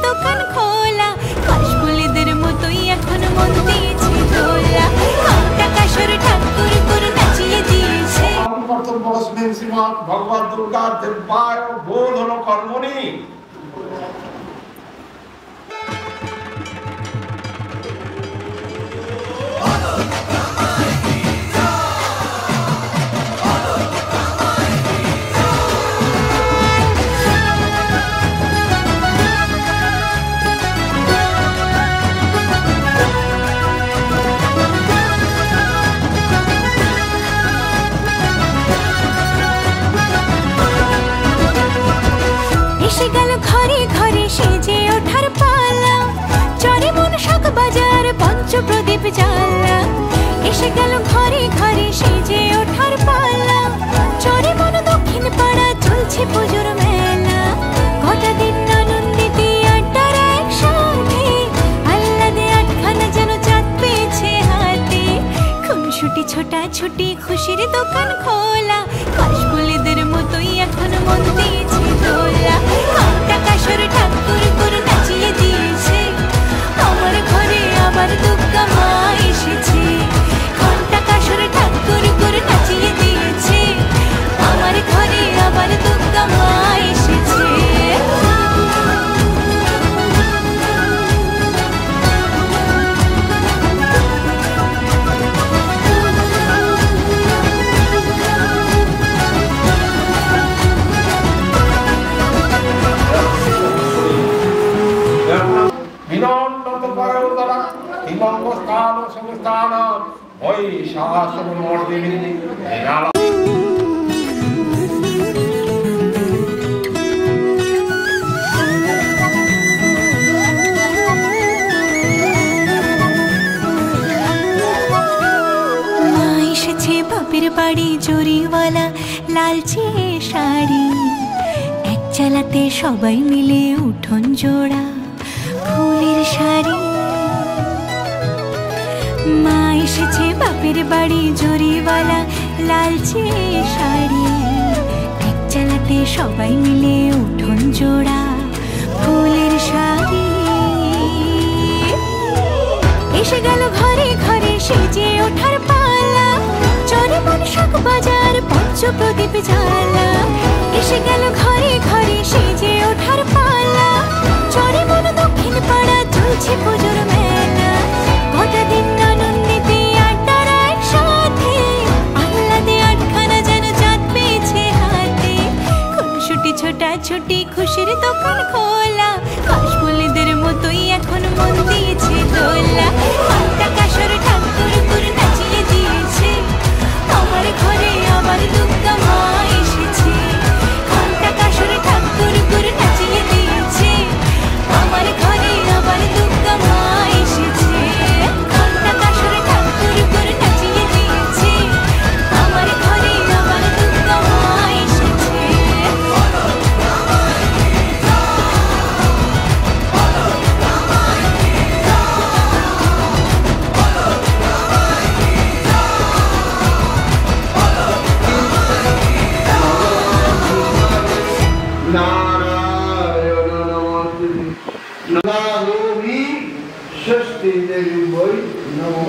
দোকান খোলা, কাশফুলিদের মতোই এখন মন দিয়েছে দোলা। টাকা সরে ঠাকুর করে নাচিয়ে দিয়েছে। ভগবত দুর্গার দিব্যায় বোধ হলো কর্মণি। এসে গেল ঘরে ঘরে সেজে ওঠার পালা, চরে মন শাক বাজার পঞ্চপ্রদীপ জ্বালা। এসে গেল ঘরে ঘরে সেজে ওঠার পালা, চরে মন দক্ষিণ পাড়া চলছে পুজোর মেলা। গোটা দিন আনন্দিতে আড্ডার একসাথে, আহ্লাদে আটখানা যেন চাঁদ পেয়েছে হাতে। খুনসুটি ছোটা ছুটি খুশির দোকান খোলা, কাশফুলিদের মতোই এখন মন দিয়েছে দোলা। টাকা সরে ঠাকুর করে নাচিয়ে দিয়েছে, আমার ঘরে আবার দুর্গা মা এসেছে। টাকা সরে ঠাকুর করে নাচিয়ে দিয়েছে, আমার ঘরে আবার দুর্গা মা এসেছে। বাপের বাড়ি জরিওয়ালা লালচে শাড়ি, এক চালাতে সবাই মিলে উঠোন জোড়া ফুলের শাড়ি। মা এসেছে বাপের বাড়ি জরিওয়ালা লালচে শাড়ি, এক চালাতে সবাই মিলে উঠোন জোড়া ফুলের শাড়ি। এসে গেল ঘরে ঘরে সেজে ওঠার পালা, চরে মন শাক বাজার পঞ্চপ্রদীপ জ্বালা। এসে গেল ঘরে ঘরে সেজে ওঠার পালা, চরে মন দক্ষিণ পাড়া চলছে পুজোর মেলা। গোটা দিন আনন্দিতে আড্ডার একসাথে, আহ্লাদে আটখানা যেন চাঁদ পেয়েছে হাতে। খুনসুটি ছোটা ছুটি খুশির দোকান খোলা, কাশফুলিদের মতোই এখন মন দিয়েছে দোলা। টাকা সরে ঠাকুর করে নাচিয়ে দিয়েছে, আমার ঘরে আবার দুর্গা মা এসেছে। টাকা সরে ঠাকুর করে নাচিয়ে দিয়েছে, আমার ঘরে আবার দুর্গা মা এসেছে। টাকা সরে ঠাকুর করে নাচিয়ে দিয়েছে, আমার ঘরে আবার দুর্গা মা এসেছে। षष्ठी देवी बोई नमो।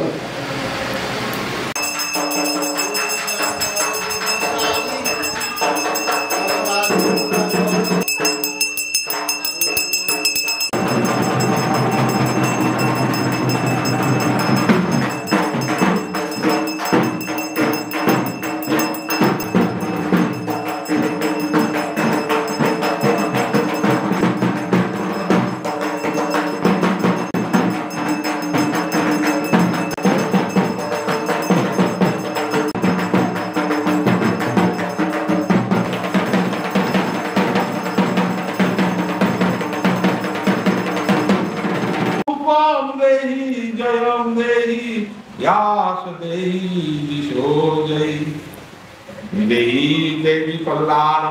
जयम देहि यास देहि दिशो जयि देहि देवी कल्याण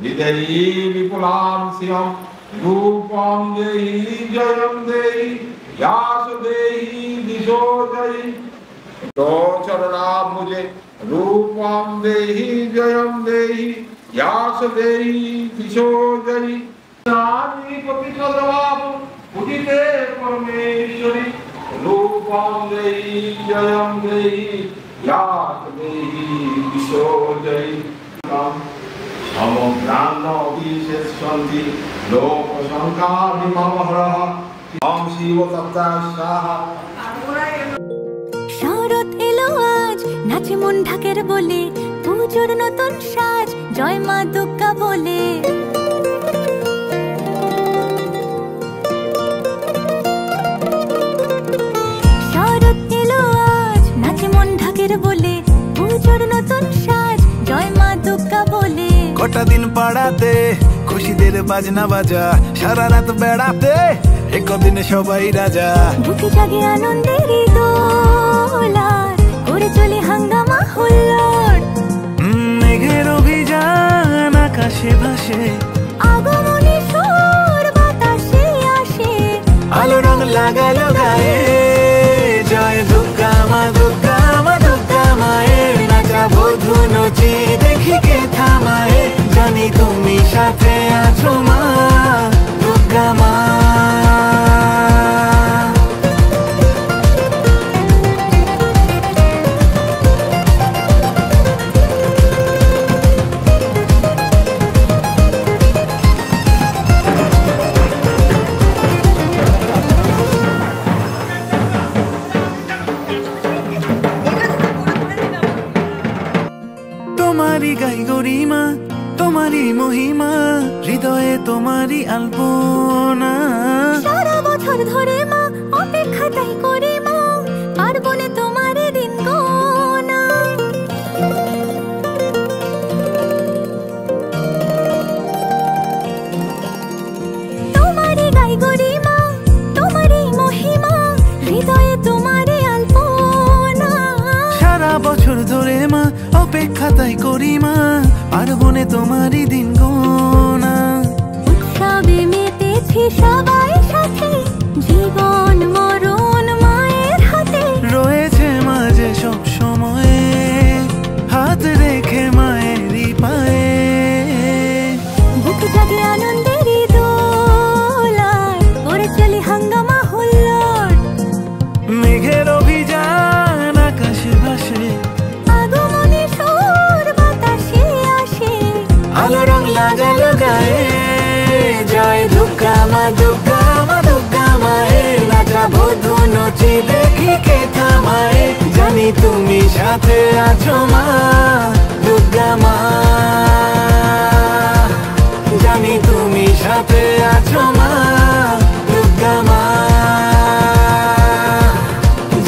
विदेहि विपुलां शिवं रूपं देहि जयम देहि यास देहि दिशो जयि तो चरणा मुझे रूपं देहि जयम देहि यास देहि दिशो जयि नारी प्रतिशद्रवाम उदिते परमेश्वरी रूपम देहि जयम देहि यात देहि दिशो देहि समग्रान्न विशेषन्ति लोक संकारिमहरः ओम शिव तत्ता स्वाहा শরৎ এলো আজ নাচে মন ঢাকের বলে পুজোর নতুন সাজ জয় মা দুর্গা বলে শরৎ এলো আজ নাচে মন ঢাকের বলে পুজোর নতুন সাজ জয় মা দুর্গা বলে গোটা দিন পাড়াতে খুশিদের বাজনা বাজা সারা রাত বেড়াতে একদিনে সবাই রাজা বুকে জাগে আনন্দের দোলার করে চলে হাঙ্গামা হুল্লোড় মেঘের অভিযান আকাশে ভাসে আগমনী সুর বাতাসে আসে আলো রং লাগালো গায়ে জয় দুর্গা মা দুর্গা মা দুর্গা মায়ের নাচা বধু নচি দেখি কে থামায়ে জানি তুমি সাথে আছো মা দুর্গা মা তোমারি গাই গরিমা তোমারি মহিমা হৃদয়ে তোমারি আলপনা সারা বছর ধরে মা অপেক্ষা তাই করি মা পার্বণে তোমারে দিন গোনা তোমারি গাই গরিমা তোমারি মহিমা হৃদয়ে তোমারে আলপনা সারা বছর ধরে মা অপেক্ষা তাই করি মা পার্বণে তোমারই দিন গোনা উৎসবে মেতেছি সবাই সাথে জীবন মরণ মায়ের হাতে রয়েছে মাঝে সব সময়ে হাত রেখে মায়েরই পায়ে বুক জাগে আনন্দের দোলায় করে চলি হাঙ্গামা হুল্লোড় মেঘের অভিযান আকাশে ভাসে আগমনী সুর বাতাসে আসে আলো রং লাগালো গায়ে জয় দুর্গা মা দুর্গা মা দুর্গা মায়ের নাচা বধু নচি দেখি কে থামায়ে জানি তুমি সাথে আছো মা দুর্গা মা জানি তুমি সাথে আছো মা দুর্গা মা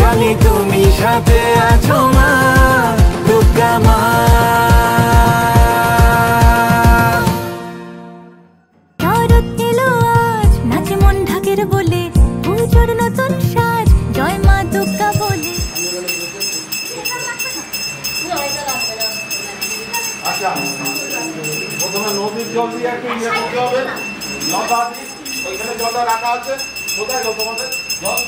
জানি তুমি সাথে আছো মা দুর্গা মা শরৎ এলো আজ নাচে মন ঢাকের বলে পুজোর নতুন সাজ জয় মা দুর্গা বলে আচ্ছা প্রথমে নদীর জল দিয়ে একটু ইয়ে করতে হবে লতা দিয়ে ওইখানে জলটা রাখা আছে কোথায় গো তোমাদের জল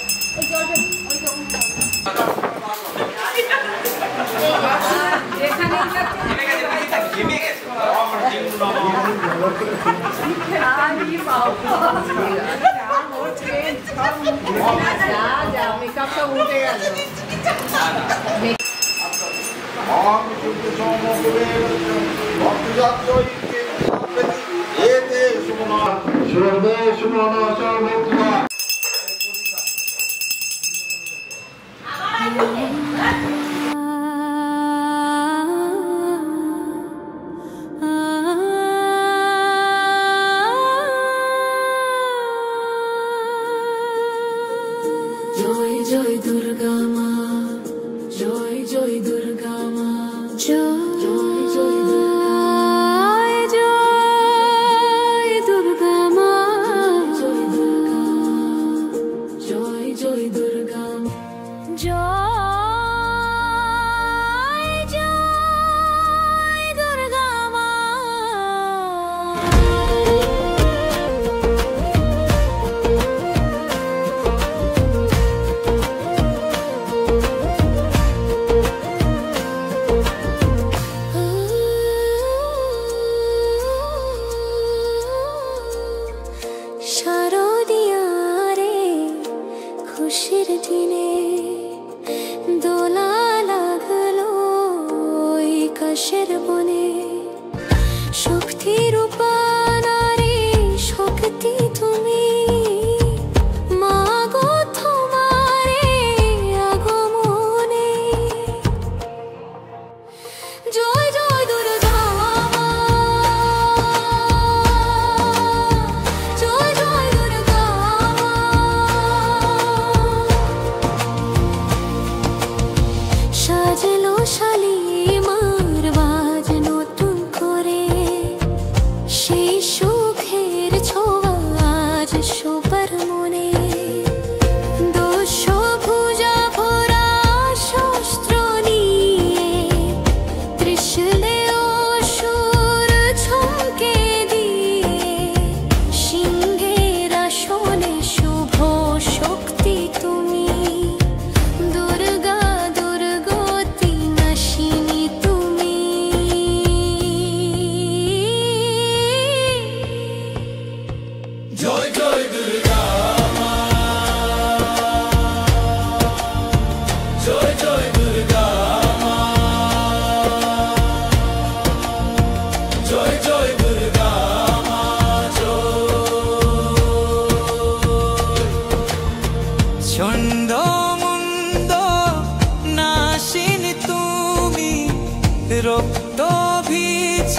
মেকআপ সব উঠে গেল জয় জয় দুর্গা মা জয় জয় দুর্গা মা জয় জয় দুর্গা মা জয় জয় দুর্গা মা জয় জয় দুর্গা মা ষষ্ঠীর দিনে দোলা লাগলো ওই কাশের বনে শক্তির উপানারে শক্তি তুমি মাগো তোমারে আগমনে জয় জয় দুর্গা মা জয় জয় দুর্গা মা সাজলো শালিমার বাজ নতুন করে সেই সুখের ছোঁয়া আজ সবার মনে দশভুজা ভরা শস্ত্র নিয়ে ত্রিশূলে অসুর ছমকে দিয়ে সিংহের আসনে শুভ শক্তি তুমি দুর্গা দুর্গতি নাশিনী তুমি জয় জয় দুর্গা মা জয় জয় দুর্গা মা জয় জয় দুর্গা মা চন্ড মুন্ড নাশিনী তুমি রক্ত বীজ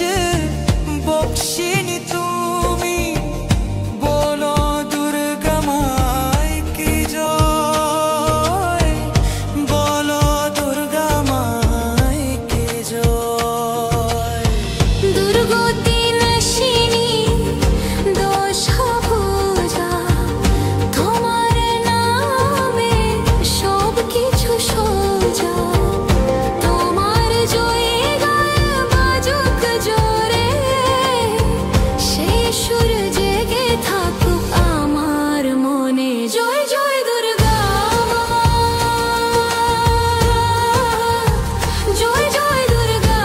বক্ষিণী তুমি বলো দুর্গা মাই কি জয় বলো দুর্গা মাই কি জয় দুর্গতি নাশিনী দশভুজা তোমার নামে সব কিছু সোজা তোমার জয়ে গায়ে বাজুক জোরে সেই সুর জেগে থাকুক আমার মনে জয় জয় দুর্গা মা জয় জয় দুর্গা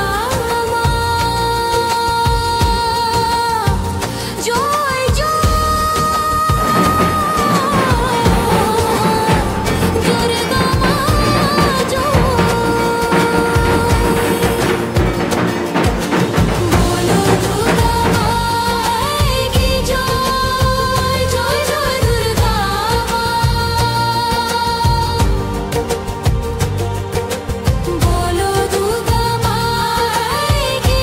মা জয় জয় দুর্গা মা জয় বলো দুর্গা মাই কি জয় জয় জয় দুর্গা মা বলো দুর্গা মাই কি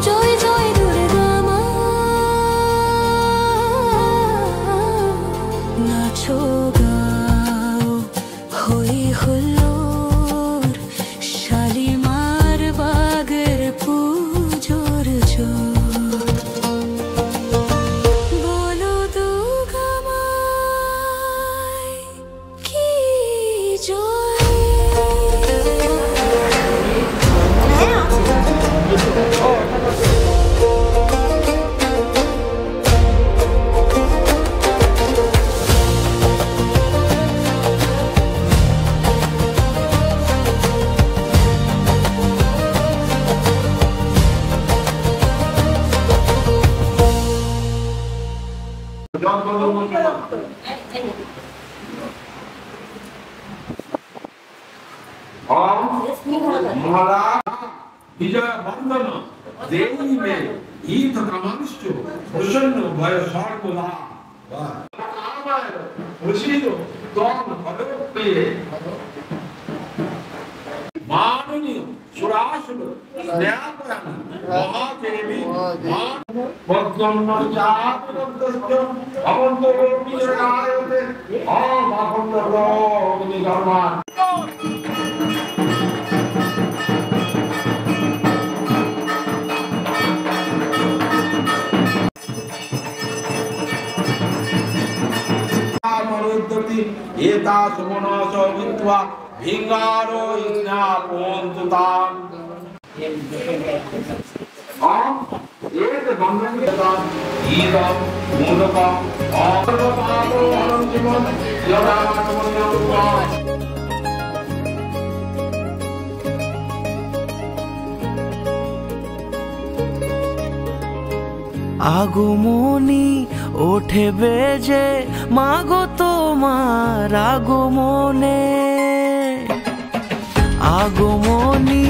জয় জয় দুর্গা মা নাচো গাও হই হুল্লোড় শালিমার বাগের পুজোর জোর বলো দুর্গা মাই কি জয় विजय बंदन देवी में ईत कामांश्च प्रसन्न भय सर्वदा माननीय सुरासुर स्नेहपरायण महादेवी एता सुमनस वित्वा भिंगारो इज्ञापोन्तु ताम् एक बंधन के साथ ईदम मूलकम सर्वपापो अनंतिमं यदात्मन्यं আগমনী ওঠে বেজে মাগো তোমার আগমনে, আগমনী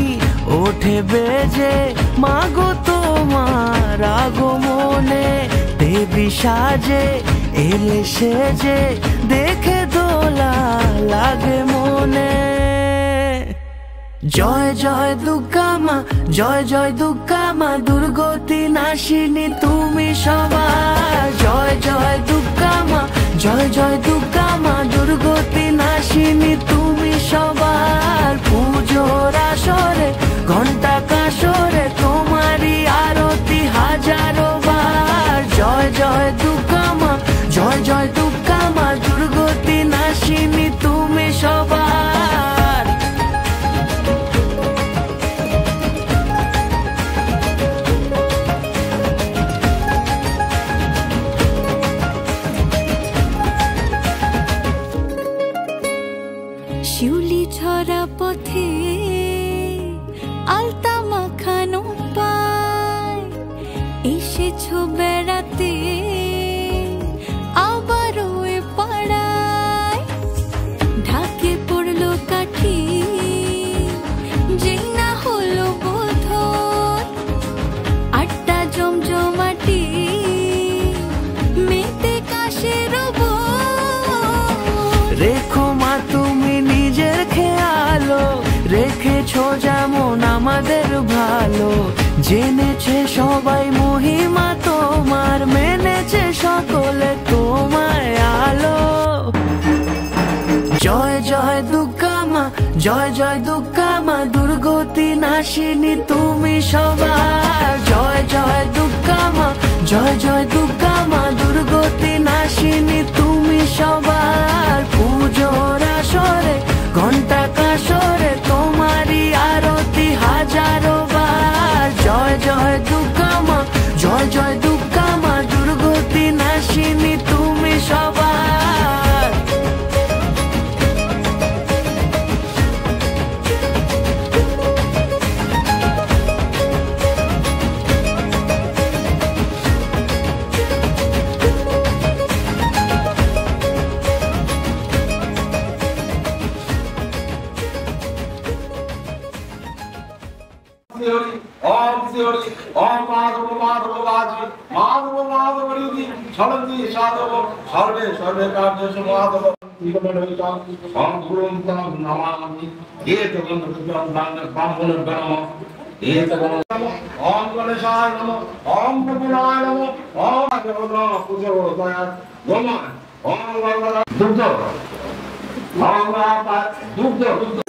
ওঠে বেজে মাগো তোমার আগমনে, দেবী সাজে এলে সেজে দেখে দোলা লাগে মনে। জয় জয় দুর্গা মা, জয় জয় দুর্গা মা, দুর্গতি নাশিনী তুমি সবার। জয় জয় দুর্গা মা, জয় জয় দুর্গা মা, দুর্গতি নাশিনী তুমি সবার। পুজোর আসরে ঘন্টা কাসরে তোমারই আরতি হাজারো বার। জয় জয় দুর্গা মা, জয় জয় দুর্গা মা, দুর্গতি নাশিনী তুমি সবার। শিউলি ছড়া পথে আলতা মাখানো পায়, এসেছো বেড়াতে আবারও এ পাড়ায়। ঢাকে পড়লো কাঠি যেই না হলো বোধন, আটটা জমজমাটি মেতে কাশের রেখো মা তুমি নিজের খেয়ালো, রেখেছো যেমন আমাদের ভালো। জেনেছে সবাই মহিমা তোমার, মেনেছে সকলে তোমায় আলো। জয় জয় দুর্গা মা, জয় জয় দুর্গা মা, দুর্গতি নাশিনী তুমি সবার। জয় জয় দুর্গা মা, জয় জয় দুর্গা মা, দুর্গতি নাশিনী তুমি সবার। পুজোর আসরে ঘন্টা কাসরে তোমারই আরতি হাজারো বার। জয় জয় দুর্গা মা, জয় জয় দুর্গা মা, দুর্গতি নাশিনী তুমি সবার। ओम श्री ओम माधव माधव बाजी माधव माधव रिधि छलंदी साधव सर्वे सर्वे कार्येषु माधव ओम गुरुं तं नमामि ये तगन तगन दान ब्राह्मण गणम ये तगन ओम गणेशाय नमः ओम प्रभुराय नमः ओम जगन्नाथ पूजो दया गोमा ओम वरवरा दुग्ध ओम आपा दुग्ध दुग्ध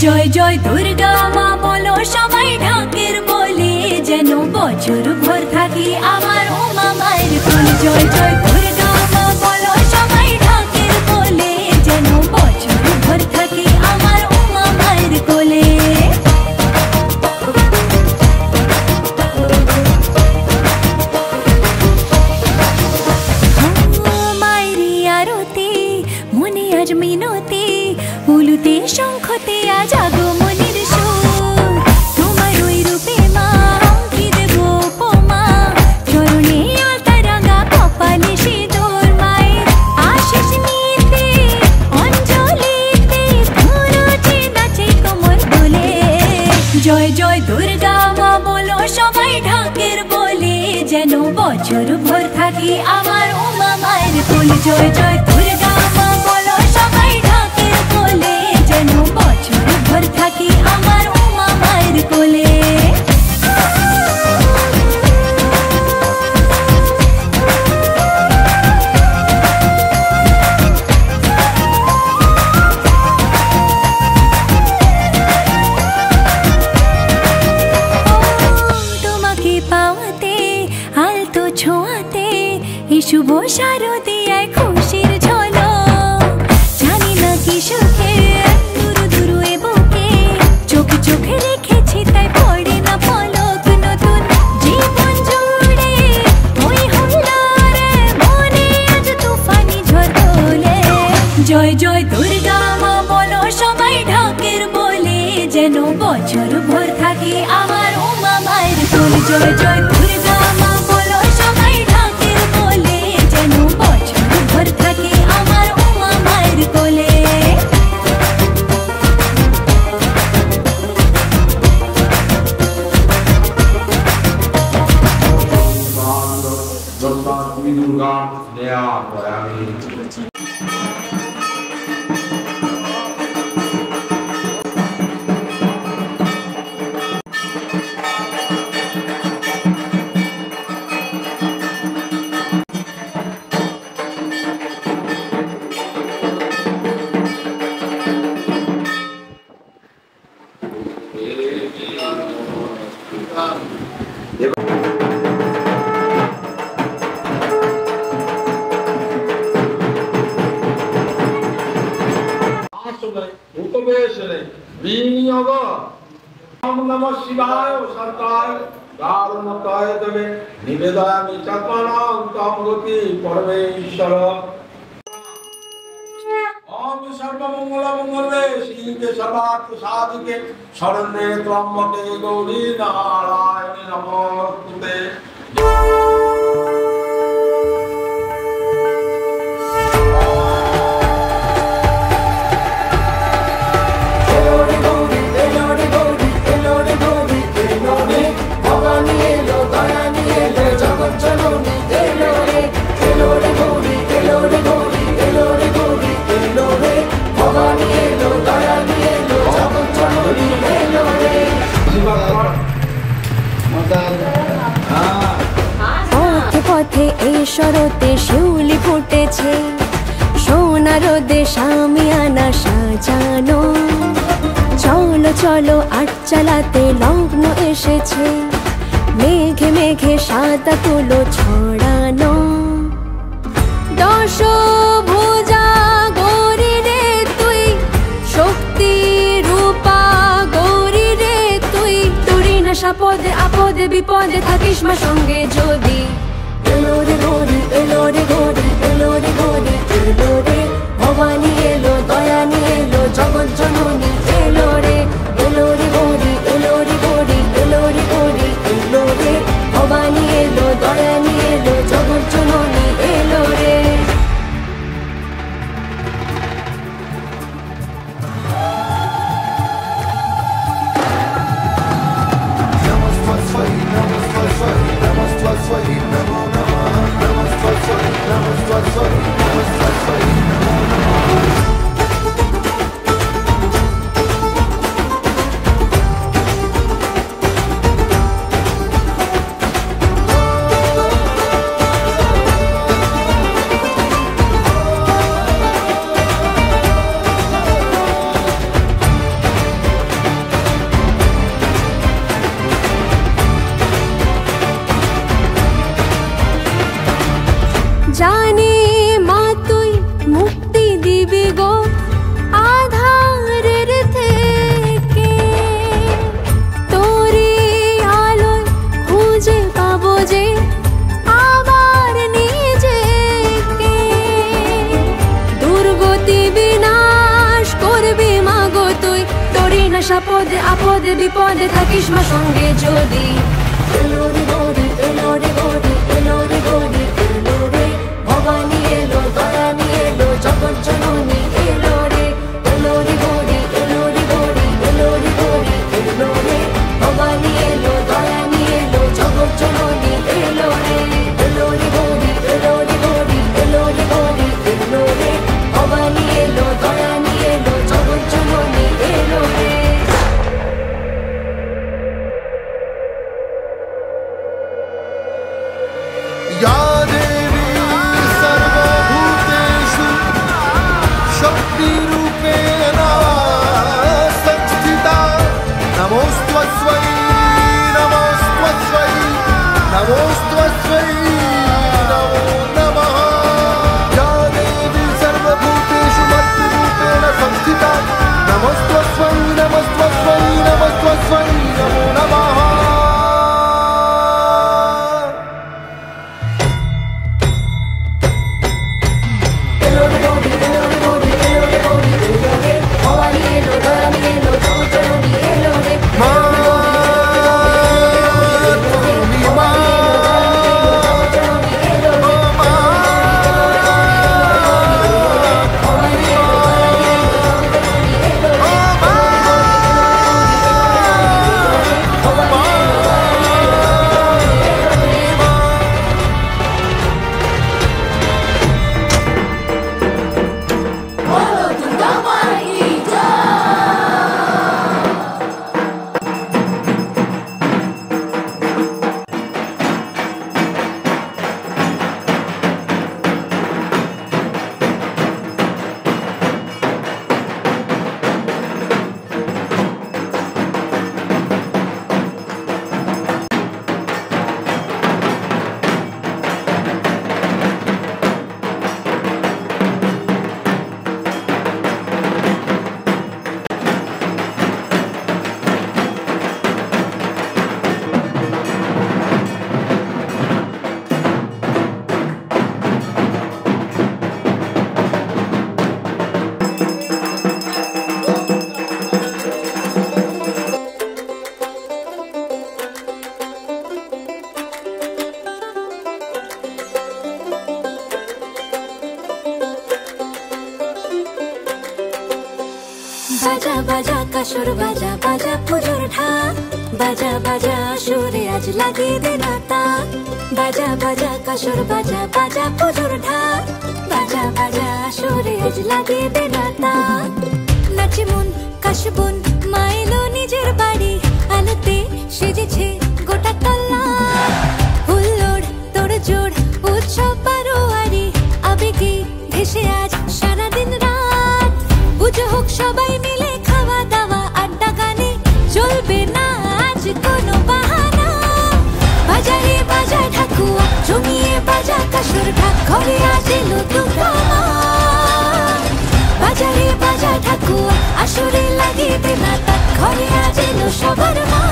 জয় জয় দুর্গা মা বলো সবাই ঢাকের বলে, যেন বছর ভর থাকি আমার উমা মায়ের কোলে। জয় জয় দুর্গা মা বলো সবাই ঢাকের বলে, যেন বছর ভর থাকি আমার উমা মায়ের কোলে। মায়েরই আরতি মনে আজ মিনতি, উলুতে শঙ্খতে আজ আগমনীর সুর। তোমার ওই রূপে মা কি দেব উপমা, চরণে আলতা রাঙা কপালে সিঁদুর। মায়ের আশিস নিতে অঞ্জলিতে ধুরুচি নাচে কোমর দোলে। জয় জয় দুর্গা মা বলো সবাই ঢাকের বলে, যেন বছর ভর থাকি আমার উমা মায়ের কোলে। জয় জয় দুর্গা জয় জয় দুর্গা মা বলো সবাই ঢাকের বলে, যেন বছর ভর থাকে আমার উমা মায়ের কোল। জয় জয় দুর্গা মা বলো সবাই ঢাকের বলে, যেন বছর ভর থাকে আমার উমা মায়ের কোলে। দুর্গা নেয়া পরামি বিনিয়োগ ওম নমঃ শিবায় সরকার কারণকায় দেবে নিবেদয়ামি চত্বরং তম গতি পরমেশ্বর। ওম সর্বমঙ্গল মঙ্গলে শিবে সর্বার্থ সাধিকে শরণ্যে ত্র্যম্বকে গৌরী নারায়ণী নমস্তুতে। পথে পথে এই শরতে শিউলি ফুটেছে, সোনা রোদে শামিয়ানা সাজানো। চলো চলো আট চালাতে লগ্ন এসেছে, মেঘে মেঘে সাদা তুলো ছড়ানো। দশ ভুজা গৌরী রে তুই, শক্তি রূপা গৌরী রে তুই। তুরি না সাপদে আপদে বিপদে থাকিস মা সঙ্গে যদি। এলো রে গৌরী এলো রে গৌরী এলো রে গৌরী এলো রে, ভবানী এলো দয়ানী এলো জগৎ জননী এলো রে। এলো রে গৌরী এলো রে গৌরী এলো রে গৌরী এলো রে, ভবানী এলো দয়ানী এলো জগৎ জননী এলো রে। জানি মা তুই মুক্তি দিবি গো আধারের থেকে, তোরি আলোয় খুঁজে পাবো যে আবার নিজেকে। দুর্গতি বিনাশ করবি মা গো তুই, তোরি না সাপদে আপদে বিপদে থাকিস মা সঙ্গে যদি। এলো রে গৌরী এলো রে গৌরী এলো রে গৌরী এলো রে, ভবানী এলো দয়ানী এলো জগৎ জননী এলো রে। এলো রে গৌরী এলো রে গৌরী এলো রে গৌরী এলো রে, ভবানী এলো দয়ানী এলো জগৎ জননী এলো রে। এলো রে গৌরী এলো রে গৌরী এলো রে গৌরী এলো রে, ভবানী এলো দয়ানী এলো জগৎ জননী এলো রে। या देवी सर्वभूतेषु বাজা বাজা কাসর বাজা বাজা পুজোর ঢাক বাজা বাজা সুরে আজ লাগিয়ে দে নাতা বাজা বাজা কাসর বাজা বাজা পুজোর ঢাক বাজা বাজা সুরে আজ লাগিয়ে দে নাতা নাচে মন কাশবন মা এলো নিজের বাড়ি আলোতে সেজেছে গোটা তল্লা হুল্লোড় তোড় জোড় উৎসব বারোয়ারি আবেগে ভেসে আজ সারাদিন রাত পুজো হোক সবাই মিলে খাওয়া দাওয়া আড্ডা গানে চলবে না আজ কোনো বাহানা বাজারে বাজা ঠাকুয়া জমিয়ে বাজা কাসর ঢাক ঘরে আজ এলো দুর্গা মা বাজারে বাজা ঠাকুয়া আসরে লাগিয়ে দে না তাক ঘরে আজ এলো সবার মা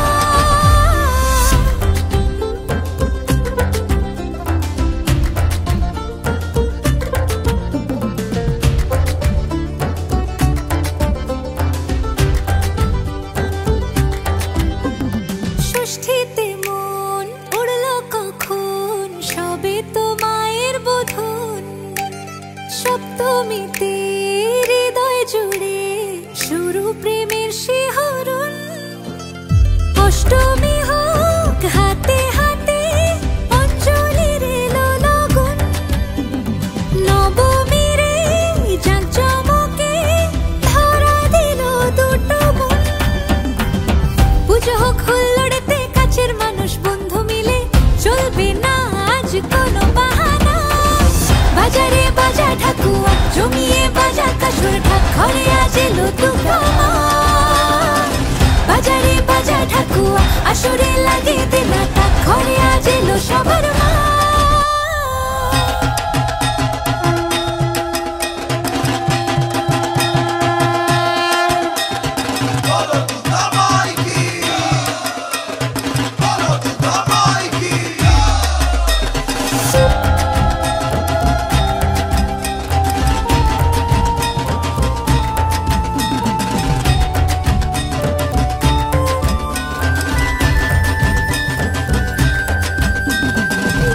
ষষ্ঠীতে মন উড়লো কখন সবে তো মায়ের বোধন সপ্তমীতে হৃদয় জুড়ে শুরু প্রেমের শিহরণ অষ্টমী হোক হাতে হাতে অঞ্জলির এলো লগন নবমীর জাঁকজমকে ধরা দিল দুটো মন পুজো হোক হুল্লোড়েতে কাছের মানুষ বন্ধু মিলে চলবে না আজ কোনো বাহানা বাজারে বাজা ঠাকুয়া জমিয়ে বাজা কাসর ঢাক ঘরে আজ এলো দুর্গা মা বাজারে বাজা ঠাকুয়া আসরে লাগিয়ে দে না তাক ঘরে আজ এলো সবার মা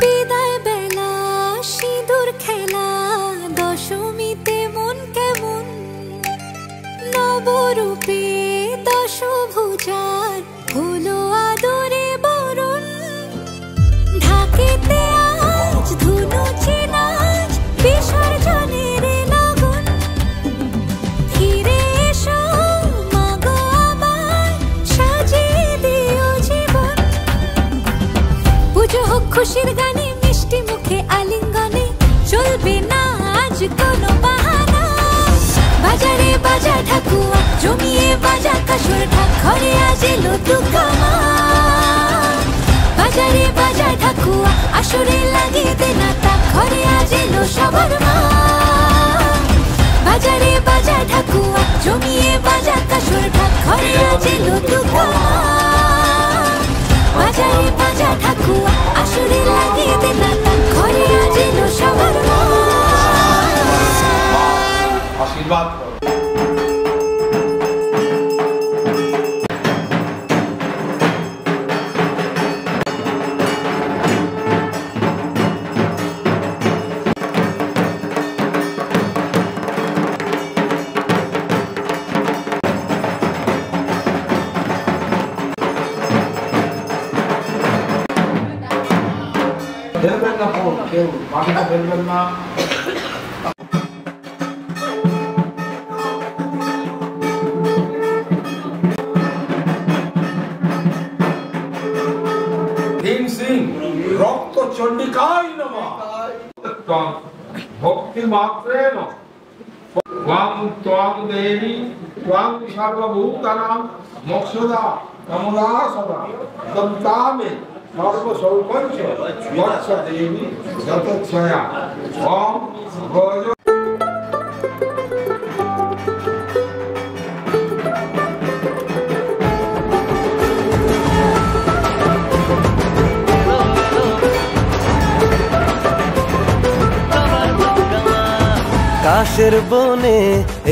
বিদায় বেলা সিঁদুর খেলা দশমীতে মন কেমন নবরূপে দশভুজার হলো আদরে বরণ ঢাকেতে আজ ধুনুচি নাচ বিসর্জনের লগন ফিরে এসো মাগো আমার সাজিয়ে দিও জীবন পুজো হোক খুশির গানে মিষ্টি মুখে আলিঙ্গনে চলবে না আজ কোনো বাহানা বাজারে বাজা ঠাকুয়া জমিয়ে বাজা কাসর ঢাক ঘরে আজ এলো দুর্গা মা বাজারে বাজা ঠাকুয়া আসরে লাগিয়ে দে না তাক ঘরে আজ এলো সবার মা বাজারে বাজা ঠাকুয়া জমিয়ে বাজা কাসর ঢাক ঘরে আজ এলো দুর্গা মা বাজারে বাজা ঠাকুয়া আসরে লাগিয়ে দে না তাক ঘরে আজ এলো সবার মা আশীর্বাদ করো। ফেলবেন না ফোন কেউ মাটিটা ফেলবেন না ভীম সিং রক্ত চণ্ডিকায় নমঃ ভক্তি মাত্রেণ ত্বং ত্বং দেবী ত্বং সর্বভূতানাং মোক্ষদা কমলা সদা দন্তামে সর্বসৌপঞ্চ বৎস দেবী যতচ্ছয়া ওম গজ কাশের বনে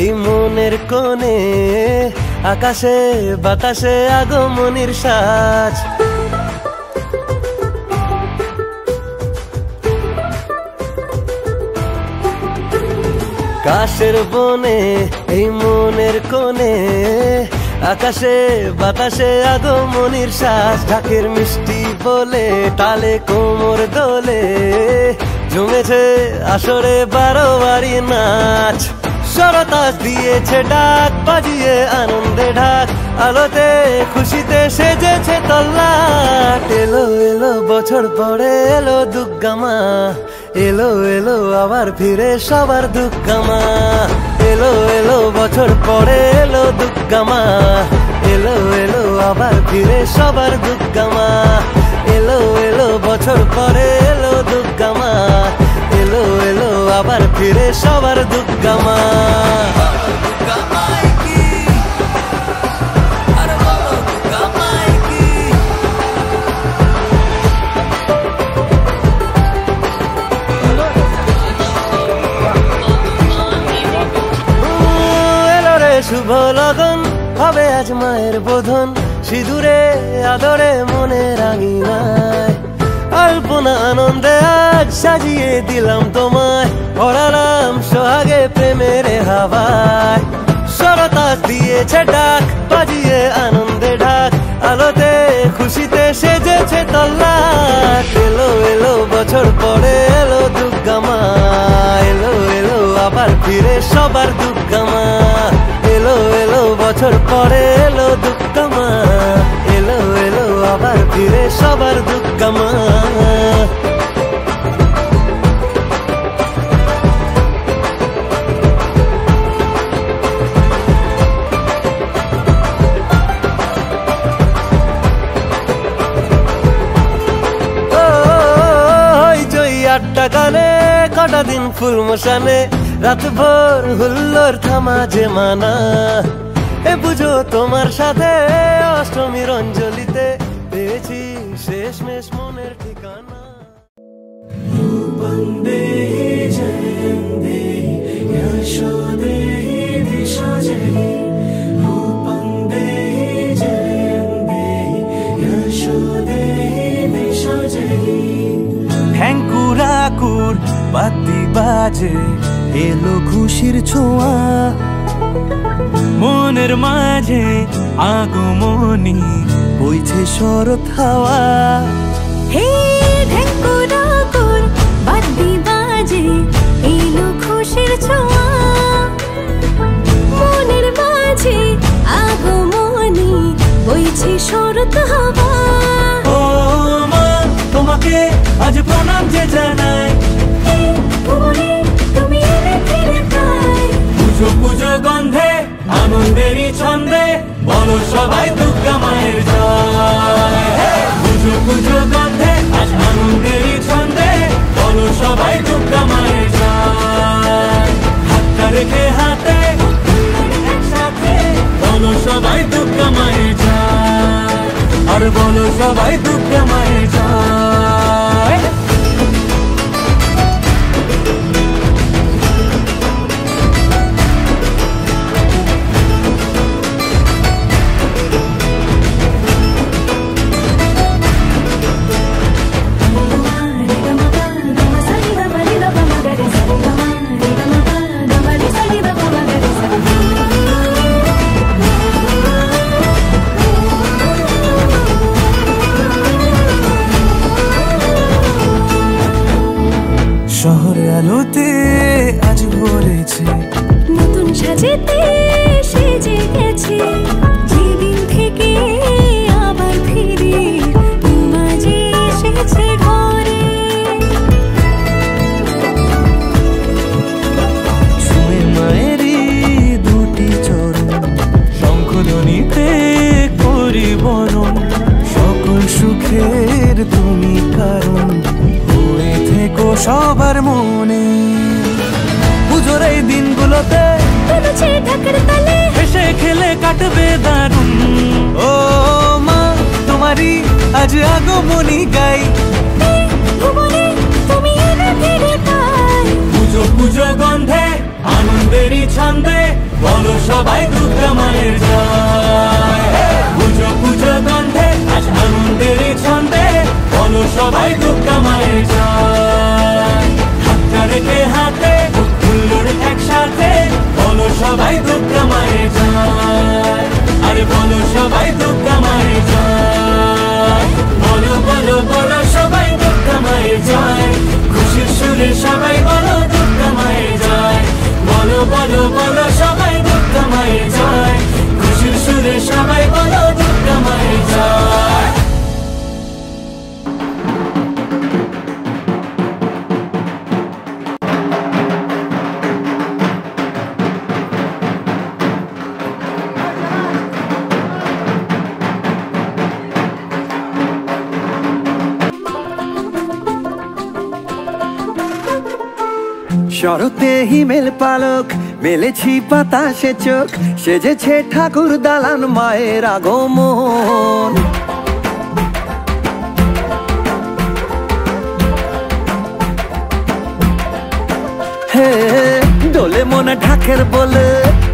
এই মনের কোণে আকাশে বাতাসে আগমনীর সাজ কাশের বনে এই মনের কোণে, আকাশে বাতাসে আগমনির শ্বাস, ঢাকের মিষ্টি বলে তালে কোমর দোলে, জমেছে আসরে 12 বাড়ি নাচ। সরতাস দিয়েছে ডাক, বাজিয়ে আনন্দে ঢাক, আলোতে খুশিতে সেজেছে তল্লাট। এলো এলো বছর পরে এলো দুর্গা মা, এলো এলো আবার ফিরে সবার দুর্গা মা। এলো এলো বছর পরে এলো দুর্গা মা, এলো এলো আবার ফিরে সবার দুর্গা মা। এলো এলো বছর পরে এলো দুর্গা মা, এলো এলো আবার ফিরে সবার দুর্গা মা। শুভ লগন হবে আজ মায়ের বোধন, সিঁদুরে আদরে মনে রাঙিনায়, আলপনা আনন্দে আজ সাজিয়ে দিলাম তোমায়, ভরালাম সোহাগে প্রেমের হাওয়ায়। সরতাস দিয়েছে ডাক, বাজিয়ে আনন্দে ঢাক, আলোতে খুশিতে সেজেছে তল্লাট। এলো এলো বছর পরে এলো দুর্গা মা, এলো এলো আবার ফিরে সবার দুর্গা মা। এলো এলো বছর পরে এলো দুর্গা মা, এলো এলো আবার ফিরে সবার দুর্গা মা। আটটা গানে কটা দিন ফুল মশানে, রাত ভোর হুল্লোর থামা যে মানা। এ বুঝো তোমার সাথে অষ্টমীর অঞ্জলিতে পেয়েছি শেষমেশ মনের ঠিকানা। ঠ্যাঙ্কুরাকুর বাতি বাজে এলো খুশির ছোঁয়া, মনের মাঝে আগমনী বইছে শরৎ হাওয়া। হে ঢেকুরাকুর বাতি বাজে এলো খুশির ছোঁয়া, মনের মাঝে আগমনী বইছে শরৎ হাওয়া। ও মা তোমাকে আজ প্রণাম যে জানাই, তুমি এলে ফিরে পাই। পুজো পুজো গন্ধে আনন্দেরই ছন্দে বলো সবাই দুর্গা মায়ের জয়। পুজো পুজো গন্ধে আজ আনন্দেরই ছন্দে বলো সবাই দুর্গা মায়ের জয়। হাতটা রেখে হাতে একসাথে বলো সবাই দুর্গা মায়ের জয়, আর বলো সবাই দুর্গা মায়ের জয়। শহরে আলোতে আজ ভরেছে, নতুন সাজেতে সেজে গেছে, যেদিন থেকে আবার ফিরে মাঝে এসেছে ঘরে। ছুঁয়ে মায়েরই দুটি চরণ, শঙ্খধ্বনিতে করি বরণ, সকল সুখের তুমি কারণ, হয়ে থেকো সবার মনে। পুজোর এই দিনগুলোতে ঢাকার তালে হেসে খেলে কাটবে দারুণ। ও মা তোমারই আজ আগমনী গাই, তুমি এলে ফিরে পাই। পুজো পুজো গন্ধে আনন্দেরই ছন্দে বলো সবাই দুর্গা মায়ের জয়। পুজো পুজো গন্ধে আজ আনন্দেরই ছন্দে বলো সবাই দুর্গা মায়ের জয়। হাতটা রেখে হাতে হুল্লোড় একসাথে সাথে বলো সবাই দুর্গা মায়ের জয়, আরে বলো সবাই দুর্গা মায়ের জয়, বলো বলো বলো সবাই দুর্গা মায়ের জয়, খুশির সুরে সবাই বলো দুর্গা মায়ের জয়, বলো বলো বলো সবাই দুর্গা মায়ের জয়, খুশির সুরে সবাই বলো দুর্গা মায়ের জয়। শরতে হিমেল পালক মেলেছি বাতাসে চোখ, সেজেছে ঠাকুর দালান মায়ের আগমন। হে দোলে মনে ঢাকের বলে,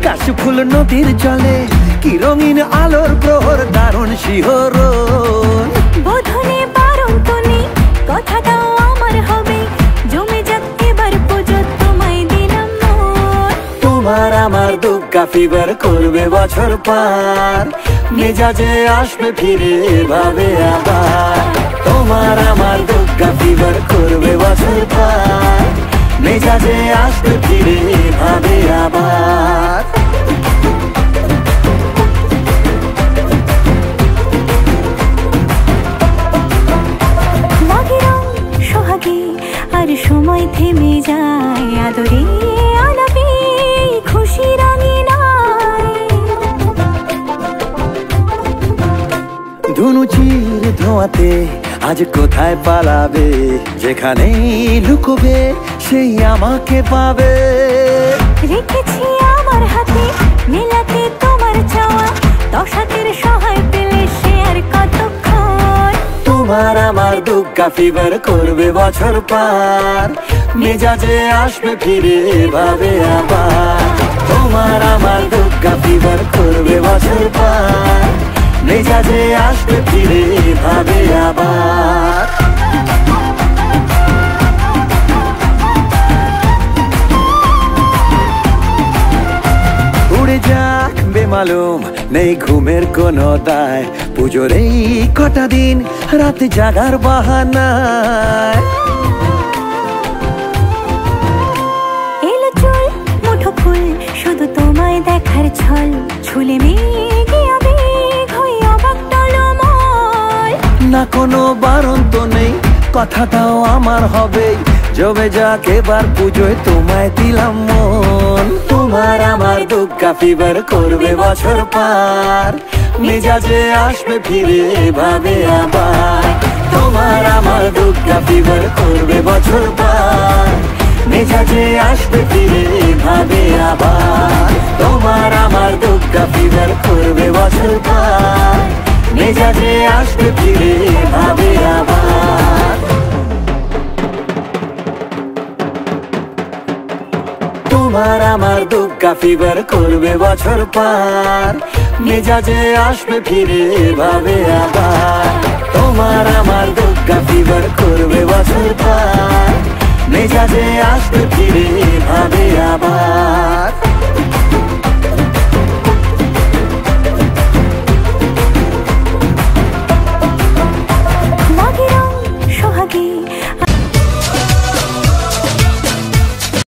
কাশু ফুল নদীর জলে, কি রঙিন আলোর প্রহর দারুণ শিহরণ। বোধনে বারণ তো নেই, কথাটাও আমার হবে, জমে যাক এবার পুজো তোমায় দিলাম মোর। তোমার আমার দুর্গা ফিভার করবে বছর পার, মেজাজে আসবে ফিরে ভাবে আবার। তোমার আমার দুর্গা ফিভার করবে বছর পার, মেজাজে আসবে ফিরে ভাবে আবার। সোহাগে আর সময় থেমে যায়, আদরে আলাপে খুশি রঙিনায়। ধনুচির ধোঁয়াতে আজ কোথায় পালাবে, যেখানেই লুকোবে সেই আমাকে পাবে। রেখেছি আমার হাতে মেলাতে তোমার চাওয়া, দশাতের সহায় পেলে সে আর কতক্ষণ। তোমার আমার দুর্গা ফিভার করবে বছর পার, মেজাজে আসবে ফিরে ভাবে আবার। তোমার আমার দুর্গা ফিভার করবে বছর পার, মেজাজে আসবে ফিরে ভাবে আবার। উড়ে যাক বেমালুম নেই ঘুমের কোনো দায়, পুজোর এই কটা দিন রাতে জাগার বাহানায়। এলো চুল মুঠো ফুল শুধু তোমায় দেখার ছল, ছুলে মেঘে আবেগ হয়ে অবাক টলমল। না কোনো বারণ তো নেই, কথাটাও আমার হবে, জমে যাক এবার পুজোয় তোমায় দিলাম মন। তোমার আমার দুর্গা ফিভার করবে বছর পার, মেজাজে আসবে ফিরে ভাবে আবার। তোমার আমার দুর্গা ফিভার করবে বছর পার, মেজাজে আসবে ফিরে ভাবে আবার। তোমার আমার দুর্গা ফিভার করবে বছর পার, মেজাজে আসবে ফিরে ভাবে আবার। তোমার আমার দুর্গা ফিভার করবে বছর পার, মেজাজে আসবে ফিরে ভাবে আবার।